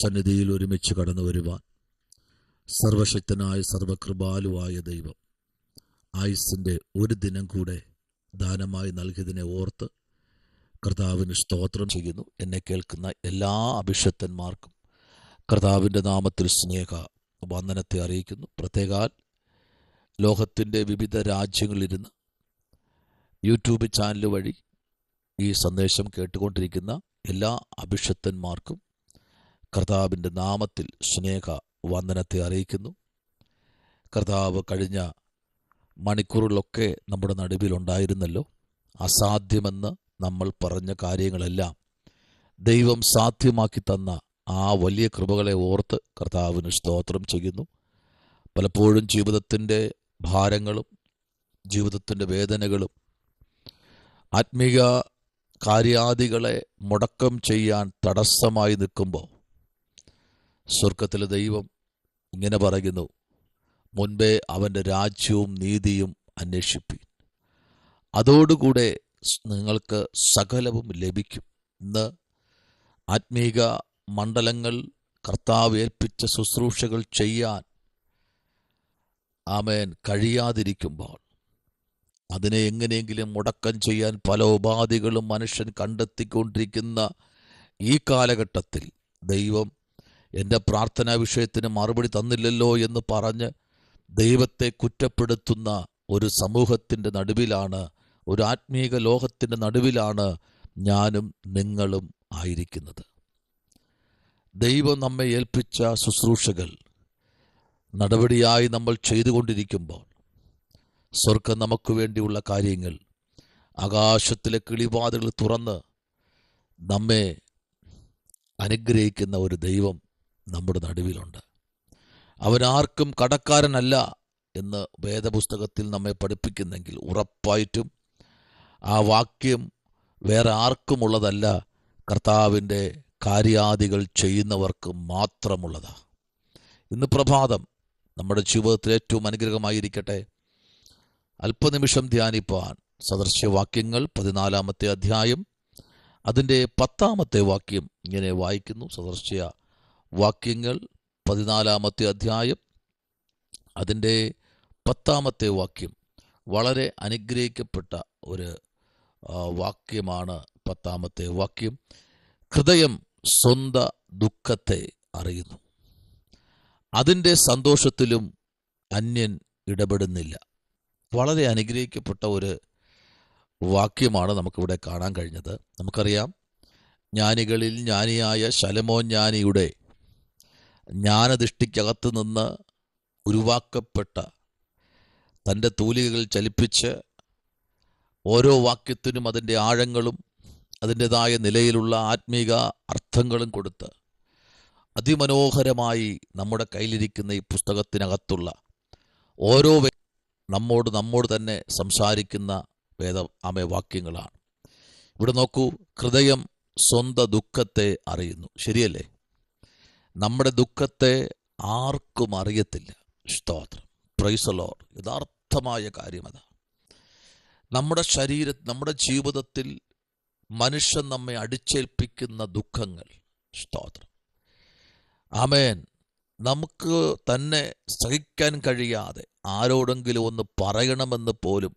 സന്നിധിയിൽ ഒരുമിച്ച് കടന്നു വരുവാൻ സർവശക്തനായ സർവകൃപാലുവായ ദൈവം ആയുസ്സിൻ്റെ ഒരു ദിനം കൂടെ ദാനമായി നൽകിയതിനെ ഓർത്ത് കർത്താവിന് സ്തോത്രം ചെയ്യുന്നു. എന്നെ കേൾക്കുന്ന എല്ലാ അഭിഷക്തന്മാർക്കും കർത്താവിൻ്റെ നാമത്തിൽ സ്നേഹ വന്ദനത്തെ അറിയിക്കുന്നു. പ്രത്യേകാൽ ലോകത്തിൻ്റെ വിവിധ രാജ്യങ്ങളിലിരുന്ന് യൂട്യൂബ് ചാനൽ വഴി ഈ സന്ദേശം കേട്ടുകൊണ്ടിരിക്കുന്ന എല്ലാ അഭിഷക്തന്മാർക്കും കർത്താവിൻ്റെ നാമത്തിൽ സ്നേഹ വന്ദനത്തെ അറിയിക്കുന്നു. കർത്താവ് കഴിഞ്ഞ മണിക്കൂറുകളൊക്കെ നമ്മുടെ നടുവിലുണ്ടായിരുന്നല്ലോ. അസാധ്യമെന്ന് നമ്മൾ പറഞ്ഞ കാര്യങ്ങളെല്ലാം ദൈവം സാധ്യമാക്കി തന്ന ആ വലിയ കൃപകളെ ഓർത്ത് കർത്താവിന് സ്തോത്രം ചെയ്യുന്നു. പലപ്പോഴും ജീവിതത്തിൻ്റെ ഭാരങ്ങളും ജീവിതത്തിൻ്റെ വേദനകളും ആത്മീയ കാര്യാദികളെ മുടക്കം ചെയ്യാൻ തടസ്സമായി നിൽക്കുമ്പോൾ സ്വർഗത്തിലെ ദൈവം ഇങ്ങനെ പറയുന്നു, മുൻപേ അവൻ്റെ രാജ്യവും നീതിയും അന്വേഷിപ്പീൻ, അതോടുകൂടെ നിങ്ങൾക്ക് സകലവും ലഭിക്കും. ഇന്ന് ആത്മീക മണ്ഡലങ്ങൾ കർത്താവ് ഏൽപ്പിച്ച ശുശ്രൂഷകൾ ചെയ്യാൻ കഴിയാതിരിക്കുമ്പോൾ അതിനെ എങ്ങനെയെങ്കിലും മുടക്കം ചെയ്യാൻ പല ഉപാധികളും മനുഷ്യൻ കണ്ടെത്തിക്കൊണ്ടിരിക്കുന്ന ഈ കാലഘട്ടത്തിൽ ദൈവം എൻ്റെ പ്രാർത്ഥനാ വിഷയത്തിന് മറുപടി തന്നില്ലല്ലോ എന്ന് പറഞ്ഞ് ദൈവത്തെ കുറ്റപ്പെടുത്തുന്ന ഒരു സമൂഹത്തിൻ്റെ നടുവിലാണ്, ഒരു ആത്മീക ലോകത്തിൻ്റെ നടുവിലാണ് ഞാനും നിങ്ങളും ആയിരിക്കുന്നത്. ദൈവം നമ്മെ ഏൽപ്പിച്ച ശുശ്രൂഷകൾ നടപടിയായി നമ്മൾ ചെയ്തുകൊണ്ടിരിക്കുമ്പോൾ സ്വർഗം നമുക്ക് വേണ്ടിയുള്ള കാര്യങ്ങൾ, ആകാശത്തിലെ കിളിവാതിൽ തുറന്ന് നമ്മെ അനുഗ്രഹിക്കുന്ന ഒരു ദൈവം നമ്മുടെ നടുവിലുണ്ട്. അവനാർക്കും കടക്കാരനല്ല എന്ന് വേദപുസ്തകത്തിൽ നമ്മെ പഠിപ്പിക്കുന്നെങ്കിൽ ഉറപ്പായിട്ടും ആ വാക്യം വേറെ ആർക്കുമുള്ളതല്ല, കർത്താവിൻ്റെ കാര്യാദികൾ ചെയ്യുന്നവർക്ക് മാത്രമുള്ളതാണ്. ഇന്ന് പ്രഭാതം നമ്മുടെ ജീവിതത്തിൽ ഏറ്റവും അനുഗ്രഹമായിരിക്കട്ടെ. അല്പനിമിഷം ധ്യാനിപ്പാൻ സദൃശ്യവാക്യങ്ങൾ 14-ാമത്തെ അധ്യായം അതിൻ്റെ 10-ാമത്തെ വാക്യം ഇങ്ങനെ വായിക്കുന്നു. സദൃശ്യ വാക്യങ്ങൾ 14-ാമത്തെ അധ്യായം അതിൻ്റെ 10-ാമത്തെ വാക്യം വളരെ അനുഗ്രഹിക്കപ്പെട്ട ഒരു വാക്യമാണ്. 10-ാമത്തെ വാക്യം, ഹൃദയം സ്വന്ത ദുഃഖത്തെ അറിയുന്നു, അതിൻ്റെ സന്തോഷത്തിലും അന്യൻ ഇടപെടുന്നില്ല. വളരെ അനുഗ്രഹിക്കപ്പെട്ട ഒരു വാക്യമാണ് നമുക്കിവിടെ കാണാൻ കഴിഞ്ഞത്. നമുക്കറിയാം, ജ്ഞാനികളിൽ ജ്ഞാനിയായ ശലോമോൻ ജ്ഞാനിയുടെ ജ്ഞാനദൃഷ്ടിക്കകത്ത് നിന്ന് ഉരുവാക്കപ്പെട്ട തൻ്റെ തൂലികകൾ ചലിപ്പിച്ച് ഓരോ വാക്യത്തിനും അതിൻ്റെ ആഴങ്ങളും അതിൻ്റെതായ നിലയിലുള്ള ആത്മീക അർത്ഥങ്ങളും കൊടുത്ത് അതിമനോഹരമായി നമ്മുടെ കയ്യിലിരിക്കുന്ന ഈ പുസ്തകത്തിനകത്തുള്ള ഓരോ നമ്മോട് തന്നെ സംസാരിക്കുന്ന വാക്യങ്ങളാണ്. ഇവിടെ നോക്കൂ, ഹൃദയം സ്വന്തം ദുഃഖത്തെ അറിയുന്നു. ശരിയല്ലേ? നമ്മുടെ ദുഃഖത്തെ ആർക്കും അറിയത്തില്ല. സ്തോത്രം, പ്രൈസ് ദി ലോർഡ്. യഥാർത്ഥമായ കാര്യം അതാ. നമ്മുടെ ജീവിതത്തിൽ മനുഷ്യൻ നമ്മെ അടിച്ചേൽപ്പിക്കുന്ന ദുഃഖങ്ങൾ, സ്തോത്രം, ആമേൻ, നമുക്ക് തന്നെ സഹിക്കാൻ കഴിയാതെ ആരോടെങ്കിലും ഒന്ന് പറയണമെന്ന് പോലും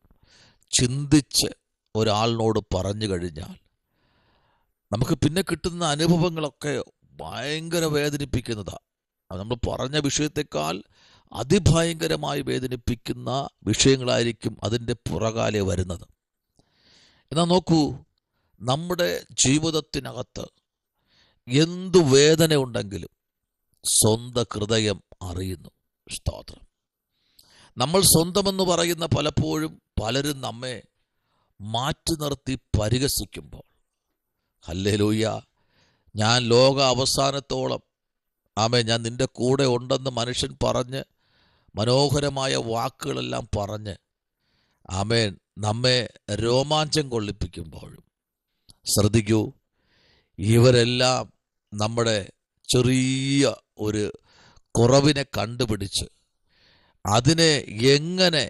ചിന്തിച്ച് ഒരാളിനോട് പറഞ്ഞു കഴിഞ്ഞാൽ നമുക്ക് പിന്നെ കിട്ടുന്ന അനുഭവങ്ങളൊക്കെ ഭയങ്കര വേദനിപ്പിക്കുന്നതാണ്. നമ്മൾ പറഞ്ഞ വിഷയത്തെക്കാൾ അതിഭയങ്കരമായി വേദനിപ്പിക്കുന്ന വിഷയങ്ങളായിരിക്കും അതിൻ്റെ പുറകാലെ വരുന്നത്. എന്നാൽ നോക്കൂ, നമ്മുടെ ജീവിതത്തിനകത്ത് എന്തു വേദന ഉണ്ടെങ്കിലും സ്വന്തം ഹൃദയം അറിയുന്നു. സ്തോത്രം. നമ്മൾ സ്വന്തമെന്ന് പറയുന്ന പലപ്പോഴും പലരും നമ്മെ മാറ്റി നിർത്തി പരിഹസിക്കുമ്പോൾ, ഹല്ലേലൂയ, ഞാൻ ലോക അവസാനത്തോളം ഞാൻ നിൻ്റെ കൂടെ ഉണ്ടെന്ന് മനുഷ്യൻ പറഞ്ഞ് മനോഹരമായ വാക്കുകളെല്ലാം പറഞ്ഞ് നമ്മെ രോമാഞ്ചം കൊള്ളിപ്പിക്കുമ്പോഴും ശ്രദ്ധിക്കൂ, ഇവരെല്ലാം നമ്മുടെ ചെറിയ ഒരു കുറവിനെ കണ്ടുപിടിച്ച് അതിനെ എങ്ങനെ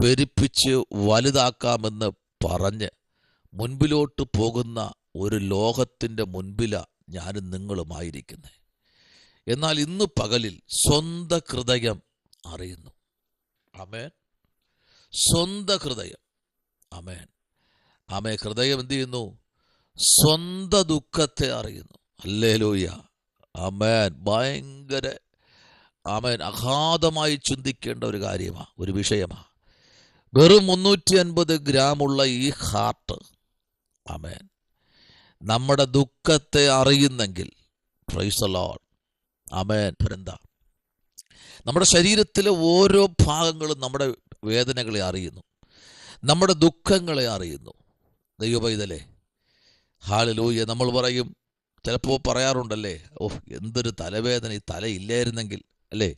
പെരുപ്പിച്ച് വലുതാക്കാമെന്ന് പറഞ്ഞ് മുൻപിലോട്ട് പോകുന്ന ഒരു ലോകത്തിൻ്റെ മുൻപിലാണ് ഞാനും നിങ്ങളുമായിരിക്കുന്നത്. എന്നാൽ ഇന്ന് പകലിൽ സ്വന്തം ഹൃദയം അറിയുന്നു. ആമേൻ. സ്വന്തം ഹൃദയം. ആമേൻ. ആമേൻ. ഹൃദയം എന്ത് ചെയ്യുന്നു? സ്വന്തം ദുഃഖത്തെ അറിയുന്നു. ഹല്ലേലൂയ. ആമേൻ. ഭയങ്കര ആമേൻ അഗാധമായി ചിന്തിക്കേണ്ട ഒരു കാര്യമാണ്, ഒരു വിഷയമാണ്. വെറും 350 ഗ്രാമുള്ള ഈ ഹാർട്ട്, ആമേൻ, നമ്മുടെ ദുഃഖത്തെ അറിയുന്നെങ്കിൽ, പ്രൈസ് ദി ലോർഡ്, ആമേൻ. എന്താ, നമ്മുടെ ശരീരത്തിലെ ഓരോ ഭാഗങ്ങളും നമ്മുടെ വേദനകളെ അറിയുന്നു, നമ്മുടെ ദുഃഖങ്ങളെ അറിയുന്നു. ദൈവപൈതലേ, ഹല്ലേലൂയ. നമ്മൾ പറയും, ചിലപ്പോൾ പറയാറുണ്ടല്ലേ, ഓഹ് എന്തൊരു തലവേദന, ഈ തല ഇല്ലായിരുന്നെങ്കിൽ, അല്ലേ?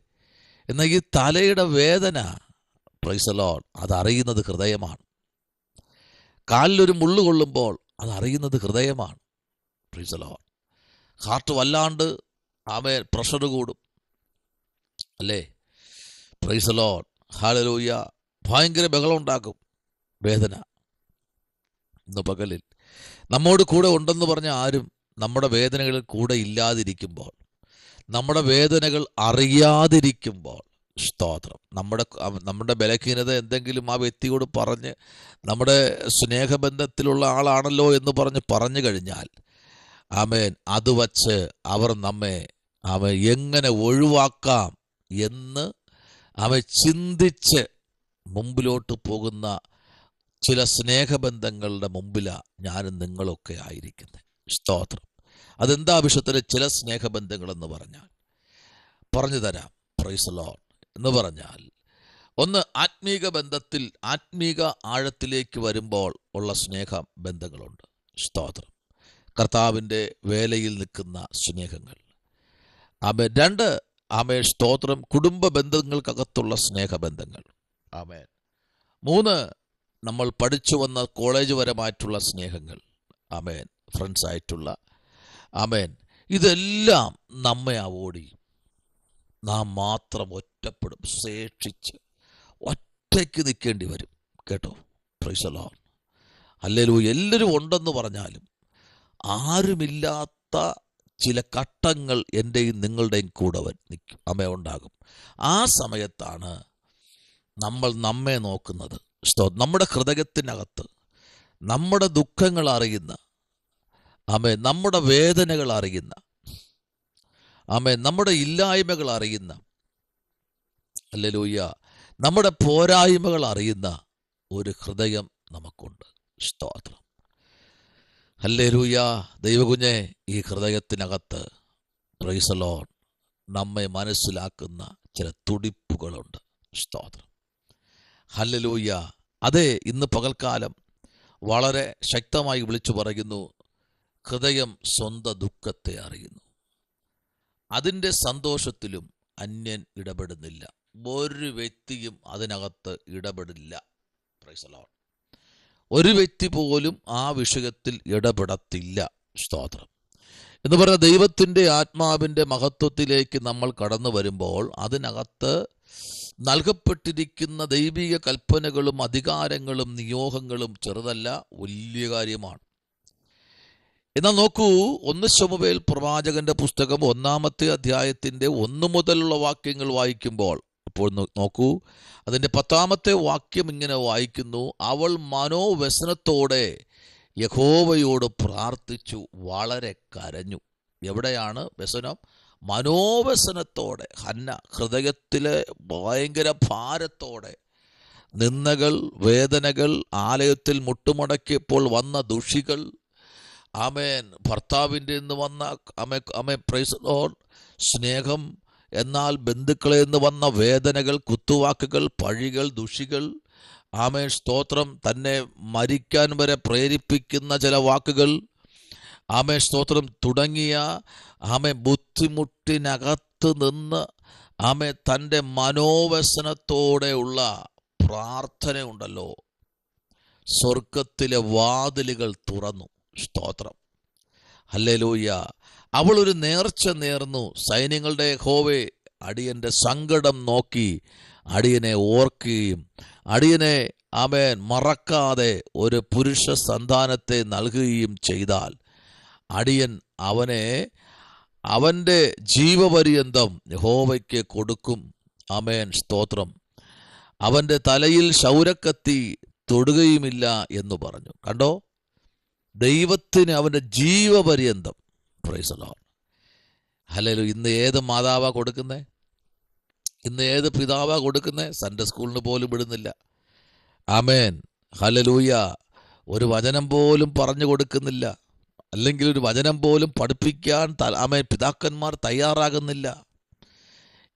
എന്നാൽ ഈ തലയുടെ വേദന, പ്രൈസ് ദി ലോർഡ്, അതറിയുന്നത് ഹൃദയമാണ്. കാലിലൊരു മുള്ളു കൊള്ളുമ്പോൾ അതറിയുന്നത് ഹൃദയമാണ്. Praise the Lord. ഹാർട്ട് വല്ലാണ്ട് ആമേൻ പ്രഷർ കൂടും, അല്ലേ? Praise the Lord. ഹല്ലേലൂയ. ഭയങ്കര ബഹളം ഉണ്ടാക്കും വേദന. ഇന്ന് പകലിൽ നമ്മോട് കൂടെ ഉണ്ടെന്ന് പറഞ്ഞ ആരും നമ്മുടെ വേദനകളിൽ കൂടെ ഇല്ലാതിരിക്കുമ്പോൾ, നമ്മുടെ വേദനകൾ അറിയാതിരിക്കുമ്പോൾ, സ്തോത്രം, നമ്മുടെ ബലഹീനത എന്തെങ്കിലും ആ വ്യക്തിയോട് പറഞ്ഞ്, നമ്മുടെ സ്നേഹബന്ധത്തിലുള്ള ആളാണല്ലോ എന്ന് പറഞ്ഞു കഴിഞ്ഞാൽ, ആമേൻ, അത് വച്ച് അവർ നമ്മെ എങ്ങനെ ഒഴിവാക്കാം എന്ന് ചിന്തിച്ച് മുമ്പിലോട്ട് പോകുന്ന ചില സ്നേഹബന്ധങ്ങളുടെ മുമ്പിലാണ് ഞാനും നിങ്ങളൊക്കെ ആയിരിക്കുന്നത്. സ്തോത്രം. അതെന്താ വിഷയത്തിലെ ചില സ്നേഹബന്ധങ്ങളെന്ന് പറഞ്ഞാൽ പറഞ്ഞു തരാം. Praise the Lord. എന്ന് പറഞ്ഞാൽ, ഒന്ന്, ആത്മീക ബന്ധത്തിൽ ആത്മീക ആഴത്തിലേക്ക് വരുമ്പോൾ ഉള്ള സ്നേഹ ബന്ധങ്ങളുണ്ട്. സ്തോത്രം. കർത്താവിൻ്റെ വേലയിൽ നിൽക്കുന്ന സ്നേഹങ്ങൾ. ആമേൻ. 2, ആമേൻ, സ്തോത്രം, കുടുംബ ബന്ധങ്ങൾക്കകത്തുള്ള സ്നേഹബന്ധങ്ങൾ. ആമേൻ. 3, നമ്മൾ പഠിച്ചു വന്ന കോളേജ് പരമായിട്ടുള്ള സ്നേഹങ്ങൾ. ആമേൻ. ഫ്രണ്ട്സായിട്ടുള്ള. ആമേൻ. ഇതെല്ലാം നമ്മെ അവോയ്ഡ് ചെയ്യും. നാം മാത്രം ഒറ്റപ്പെടും, ശേഷിച്ച് ഒറ്റയ്ക്ക് നിൽക്കേണ്ടി വരും. കേട്ടോ? Praise the Lord. ഹല്ലേലൂയ. എല്ലാവരും ഉണ്ടെന്ന് പറഞ്ഞാലും ആരുമില്ലാത്ത ചില ഘട്ടങ്ങൾ എൻ്റെയും നിങ്ങളുടെയും കൂടെ നിൽക്കും, ഉണ്ടാകും. ആ സമയത്താണ് നമ്മൾ നമ്മെ നോക്കുന്നത്. നമ്മുടെ ഹൃദയത്തിനകത്ത് നമ്മുടെ ദുഃഖങ്ങൾ അറിയുന്ന, ആമേൻ, നമ്മുടെ വേദനകൾ അറിയുന്ന, ആമേൻ, നമ്മുടെ ഇല്ലായ്മകൾ അറിയുന്ന, ഹല്ലേലൂയ, നമ്മുടെ പോരായ്മകൾ അറിയുന്ന ഒരു ഹൃദയം നമുക്കുണ്ട്. സ്തോത്രം. ഹല്ലേലൂയ. ദൈവകുഞ്ഞെ, ഈ ഹൃദയത്തിനകത്ത്, പ്രൈസ് ദി ലോർഡ്, നമ്മെ മനസ്സിലാക്കുന്ന ചില തുടിപ്പുകളുണ്ട്. സ്തോത്രം. ഹല്ലേലൂയ. അതെ, ഇന്ന് പകൽക്കാലം വളരെ ശക്തമായി വിളിച്ചു പറയുന്നു, ഹൃദയം സ്വന്തം ദുഃഖത്തെ അറിയുന്നു. അതിൻ്റെ സന്തോഷത്തിലും അന്യൻ ഇടപെടുന്നില്ല. ഒരു വ്യക്തിയും അതിനകത്ത് ഇടപെടില്ല. Praise the Lord. ഒരു വ്യക്തി പോലും ആ വിഷയത്തിൽ ഇടപെടത്തില്ല. സ്തോത്രം. എന്ന് പറഞ്ഞാൽ ദൈവത്തിൻ്റെ ആത്മാവിൻ്റെ മഹത്വത്തിലേക്ക് നമ്മൾ കടന്നു വരുമ്പോൾ അതിനകത്ത് നൽകപ്പെട്ടിരിക്കുന്ന ദൈവിക കൽപ്പനകളും അധികാരങ്ങളും നിയോഗങ്ങളും ചെറുതല്ല, വലിയ കാര്യമാണ്. എന്നാൽ നോക്കൂ, 1 ശമൂവേൽ പ്രവാചകന്റെ പുസ്തകം 1-ാമത്തെ അധ്യായത്തിൻ്റെ 1 മുതലുള്ള വാക്യങ്ങൾ വായിക്കുമ്പോൾ, ഇപ്പോൾ നോക്കൂ, അതിൻ്റെ 10-ാമത്തെ വാക്യം ഇങ്ങനെ വായിക്കുന്നു: അവൾ മനോവ്യസനത്തോടെ യഹോവയോട് പ്രാർത്ഥിച്ചു, വളരെ കരഞ്ഞു. എവിടെയാണ് വ്യസനം? മനോവ്യസനത്തോടെ. ഹന്ന ഹൃദയത്തിലെ ഭയങ്കര ഭാരത്തോടെ, നിന്ദകൾ, വേദനകൾ, ആലയത്തിൽ മുട്ടുമടക്കിയപ്പോൾ വന്ന ദുഷികൾ, ആമേൻ, ഭർത്താവിൻ്റെ നിന്ന് വന്ന ആമേൻ പ്രൈസ് ലോർഡ് സ്നേഹം, എന്നാൽ ബന്ധുക്കളിൽ നിന്ന് വന്ന വേദനകൾ, കുത്തുവാക്കുകൾ, പഴികൾ, ദുഷികൾ, ആമേൻ സ്തോത്രം, തന്നെ മരിക്കാൻ വരെ പ്രേരിപ്പിക്കുന്ന ചില വാക്കുകൾ, ആമേൻ സ്തോത്രം, തുടങ്ങിയ ആമേൻ ബുദ്ധിമുട്ടിനകത്ത് നിന്ന് ആമേൻ തൻ്റെ മനോവ്യസനത്തോടെയുള്ള പ്രാർത്ഥനയുണ്ടല്ലോ, സ്വർഗത്തിലെ വാതിലുകൾ തുറന്നു. സ്തോത്രം. ഹല്ലേലൂയ. അവൾ ഒരു നേർച്ച നേർന്നു: സൈന്യങ്ങളുടെ യഹോവേ, അടിയൻ്റെ സങ്കടം നോക്കി അടിയനെ ഓർക്കുകയും അടിയനെ ആമേൻ മറക്കാതെ ഒരു പുരുഷ സന്താനത്തെ നൽകുകയും ചെയ്താൽ അടിയൻ അവനെ അവൻ്റെ ജീവപര്യന്തം യഹോവയ്ക്ക് കൊടുക്കും. ആമേൻ, സ്തോത്രം. അവൻ്റെ തലയിൽ ശൗരക്കത്തി തൊടുകയുമില്ല എന്ന് പറഞ്ഞു. കണ്ടോ, ദൈവത്തിന് അവൻ്റെ ജീവപര്യന്തം. Praise the Lord. ഹല്ലേലൂയ. ഇന്ന് ഏത് മാതാവാ കൊടുക്കുന്നേ? ഇന്ന് ഏത് പിതാവാ കൊടുക്കുന്നേ? സൺഡേ സ്കൂളിന് പോലും വിടുന്നില്ല. ആമേൻ, ഹല്ലേലൂയ. ഒരു വചനം പോലും പറഞ്ഞു കൊടുക്കുന്നില്ല, അല്ലെങ്കിൽ ഒരു വചനം പോലും പഠിപ്പിക്കാൻ ആമേൻ പിതാക്കന്മാർ തയ്യാറാകുന്നില്ല.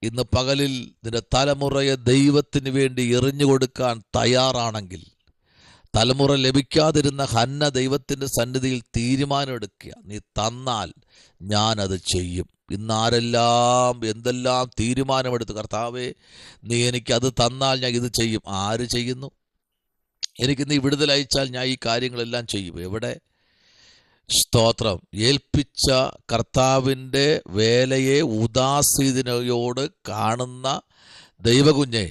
ഇന്ന് പകലിൽ നിന്റെ തലമുറയെ ദൈവത്തിന് വേണ്ടി എറിഞ്ഞു കൊടുക്കാൻ തയ്യാറാണെങ്കിൽ, തലമുറ ലഭിക്കാതിരുന്ന ഹന്ന ദൈവത്തിൻ്റെ സന്നിധിയിൽ തീരുമാനമെടുക്കുക, നീ തന്നാൽ ഞാനത് ചെയ്യും. ഇന്ന് ആരെല്ലാം എന്തെല്ലാം തീരുമാനമെടുത്ത്, കർത്താവേ നീ എനിക്കത് തന്നാൽ ഞാൻ ഇത് ചെയ്യും. ആര് ചെയ്യുന്നു? എനിക്ക് നീ വിടുതലയച്ചാൽ ഞാൻ ഈ കാര്യങ്ങളെല്ലാം ചെയ്യും. എവിടെ? സ്തോത്രം. ഏൽപ്പിച്ച കർത്താവിൻ്റെ വേലയെ ഉദാസീനതയോട് കാണുന്ന ദൈവകുഞ്ഞെ,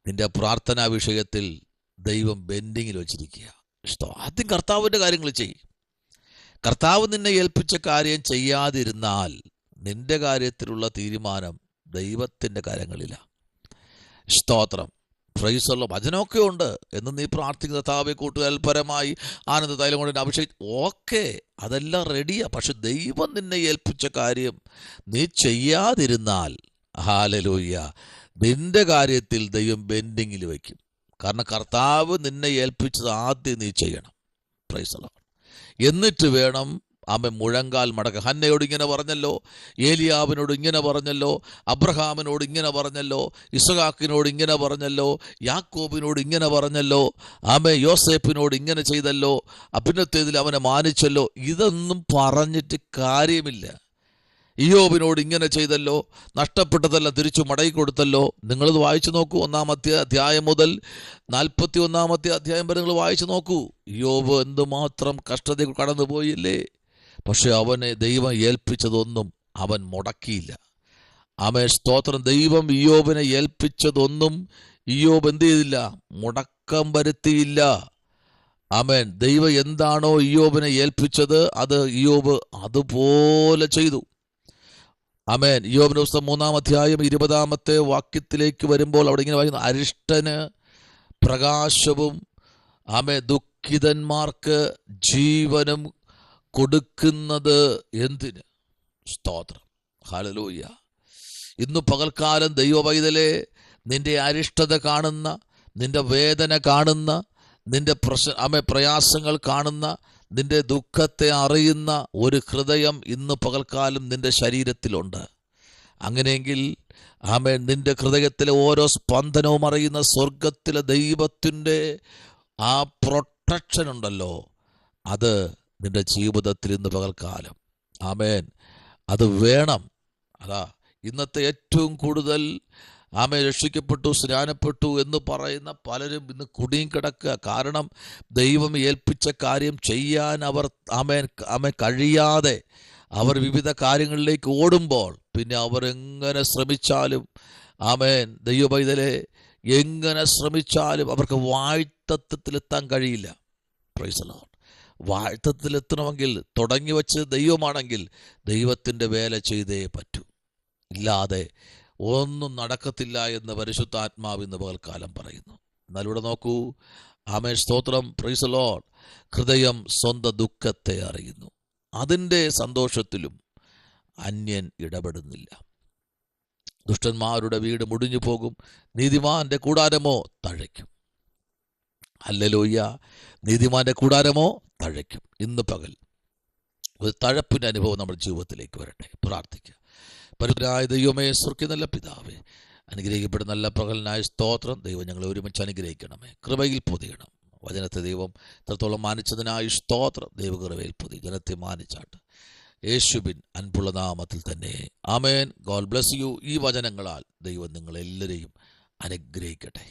നിന്റെ പ്രാർത്ഥനാ വിഷയത്തിൽ ദൈവം ബെൻഡിങ്ങിൽ വെച്ചിരിക്കുക. ആദ്യം കർത്താവിൻ്റെ കാര്യങ്ങൾ ചെയ്യും. കർത്താവ് നിന്നെ ഏൽപ്പിച്ച കാര്യം ചെയ്യാതിരുന്നാൽ നിന്റെ കാര്യത്തിലുള്ള തീരുമാനം ദൈവത്തിൻ്റെ കാര്യങ്ങളിലാണ്. സ്തോത്രം. പ്രൈസുള്ള വചനമൊക്കെ ഉണ്ട് എന്ന് നീ പ്രാർത്ഥിക്കുന്ന കർത്താവെ കൂട്ടുകൽപരമായി ആനന്ദ തൈലം കൊണ്ട് ഓക്കെ, അതെല്ലാം റെഡിയാ. പക്ഷെ ദൈവം നിന്നെ ഏൽപ്പിച്ച കാര്യം നീ ചെയ്യാതിരുന്നാൽ, ഹല്ലേലൂയ, നിന്റെ കാര്യത്തിൽ ദൈവം ബെൻഡിങ്ങിൽ വയ്ക്കും. കാരണം കർത്താവ് നിന്നെ ഏൽപ്പിച്ചത് ആദ്യം നീ ചെയ്യണം. Praise the Lord. എന്നിട്ട് വേണം അവൻ മുഴങ്കാൽ മടക്കുക. ഹന്നയോട് ഇങ്ങനെ പറഞ്ഞല്ലോ, ഏലിയാവിനോട് ഇങ്ങനെ പറഞ്ഞല്ലോ, അബ്രഹാമിനോട് ഇങ്ങനെ പറഞ്ഞല്ലോ, ഇസഹാക്കിനോട് ഇങ്ങനെ പറഞ്ഞല്ലോ, യാക്കോബിനോട് ഇങ്ങനെ പറഞ്ഞല്ലോ, യോസേപ്പിനോട് ഇങ്ങനെ ചെയ്തല്ലോ, അഭിനത്തേതിൽ അവനെ മാനിച്ചല്ലോ. ഇതൊന്നും പറഞ്ഞിട്ട് കാര്യമില്ല. ഇയ്യോബിനോട് ഇങ്ങനെ ചെയ്തല്ലോ, നഷ്ടപ്പെട്ടതെല്ലാം തിരിച്ചു മടക്കി കൊടുത്തല്ലോ. നിങ്ങളിത് വായിച്ചു നോക്കൂ. 1-ാം അധ്യായം മുതൽ 41-ാമത്തെ അധ്യായം വരെ നിങ്ങൾ വായിച്ചു നോക്കൂ. ഇയ്യോബ് എന്തുമാത്രം കഷ്ടത കടന്നുപോയില്ലേ. പക്ഷെ അവനെ ദൈവം ഏൽപ്പിച്ചതൊന്നും അവൻ മുടക്കിയില്ല. ആമേൻ, സ്തോത്രം. ദൈവം ഇയ്യോബിനെ ഏൽപ്പിച്ചതൊന്നും ഇയ്യോബ് എന്ത് ചെയ്തില്ല? മുടക്കം വരുത്തിയില്ല. ആമേൻ. ദൈവം എന്താണോ ഇയ്യോബിനെ ഏൽപ്പിച്ചത് അത് ഇയ്യോബ് അതുപോലെ ചെയ്തു. ആമേൻ. ഇയ്യോബിന്റെ പുസ്തകം 3-ാം അധ്യായം 20-ാമത്തെ വാക്യത്തിലേക്ക് വരുമ്പോൾ അവിടെ ഇങ്ങനെ വായിക്കുന്നു, അരിഷ്ടന് പ്രകാശവും ദുഃഖിതന്മാർക്ക് ജീവനും കൊടുക്കുന്നത് എന്തിന്? സ്തോത്രം. ഹല്ലേലൂയ. ഇന്ന് പകൽക്കാലം ദൈവപൈതലേ, നിന്റെ അരിഷ്ടത കാണുന്ന, നിന്റെ വേദന കാണുന്ന, നിന്റെ പ്രയാസങ്ങൾ കാണുന്ന, നിന്റെ ദുഃഖത്തെ അറിയുന്ന ഒരു ഹൃദയം ഇന്ന് പകൽക്കാലം നിന്റെ ശരീരത്തിലുണ്ട്. അങ്ങനെയെങ്കിൽ ആമേൻ, നിന്റെ ഹൃദയത്തിലെ ഓരോ സ്പന്ദനവും അറിയുന്ന സ്വർഗത്തിലെ ദൈവത്തിൻ്റെ ആ പ്രൊട്ടക്ഷൻ ഉണ്ടല്ലോ, അത് നിന്റെ ജീവിതത്തിൽ ഇന്ന് പകൽക്കാലം ആമേൻ അത് വേണം. അതാ ഇന്നത്തെ ഏറ്റവും കൂടുതൽ രക്ഷിക്കപ്പെട്ടു, സ്നാനപ്പെട്ടു എന്ന് പറയുന്ന പലരും ഇന്ന് കുടുങ്ങി കിടക്കുക. കാരണം ദൈവം ഏൽപ്പിച്ച കാര്യം ചെയ്യാൻ അവർ കഴിയാതെ അവർ വിവിധ കാര്യങ്ങളിലേക്ക് ഓടുമ്പോൾ പിന്നെ അവർ എങ്ങനെ ശ്രമിച്ചാലും ദൈവപൈതലെ എങ്ങനെ ശ്രമിച്ചാലും അവർക്ക് വാഴ്ത്തത്വത്തിലെത്താൻ കഴിയില്ല. Praise the Lord. വാഴ്ത്തത്തിലെത്തണമെങ്കിൽ തുടങ്ങി വെച്ച് ദൈവമാണെങ്കിൽ ദൈവത്തിൻ്റെ വേല ചെയ്തേ പറ്റൂ. ഇല്ലാതെ ഒന്നും നടക്കത്തില്ല എന്ന് പരിശുദ്ധാത്മാവ് ഇന്ന് പകൽക്കാലം പറയുന്നു. എന്നാൽ ഇവിടെ നോക്കൂ, ആമേൻ, സ്തോത്രം, പ്രൈസ് ദി ലോർഡ്. ഹൃദയം സ്വന്തം ദുഃഖത്തെ അറിയുന്നു, അതിൻ്റെ സന്തോഷത്തിലും അന്യൻ ഇടപെടുന്നില്ല. ദുഷ്ടന്മാരുടെ വീട് മുടിഞ്ഞു പോകും, നീതിമാന്റെ കൂടാരമോ തഴയ്ക്കും. ഹല്ലേലൂയ. നീതിമാന്റെ കൂടാരമോ തഴയ്ക്കും. ഇന്ന് പകൽ ഒരു തഴപ്പിൻ്റെ അനുഭവം നമ്മുടെ ജീവിതത്തിലേക്ക് വരട്ടെ. പ്രാർത്ഥിക്കുക. പരിശുദ്ധനായ ദൈവമേ, സ്വർഗ്ഗീയ നല്ല പിതാവേ, അനുഗ്രഹിക്കപ്പെടുന്ന നല്ല പകലിനായ സ്തോത്രം. ദൈവം ഞങ്ങളെ ഒരുമിച്ച് അനുഗ്രഹിക്കണമേ, കൃപയിൽ പൊതിയണം. വചനത്തെ ദൈവം എത്രത്തോളം മാനിച്ചതിനായി സ്തോത്രം. ദൈവകൃപയിൽ പൊതി ജനത്തെ മാനിച്ചാട്ട് യേശുവിൻ അൻപുള്ള നാമത്തിൽ തന്നെ ആമേൻ. God bless you. ഈ വചനങ്ങളാൽ ദൈവം നിങ്ങളെല്ലാവരെയും അനുഗ്രഹിക്കട്ടെ.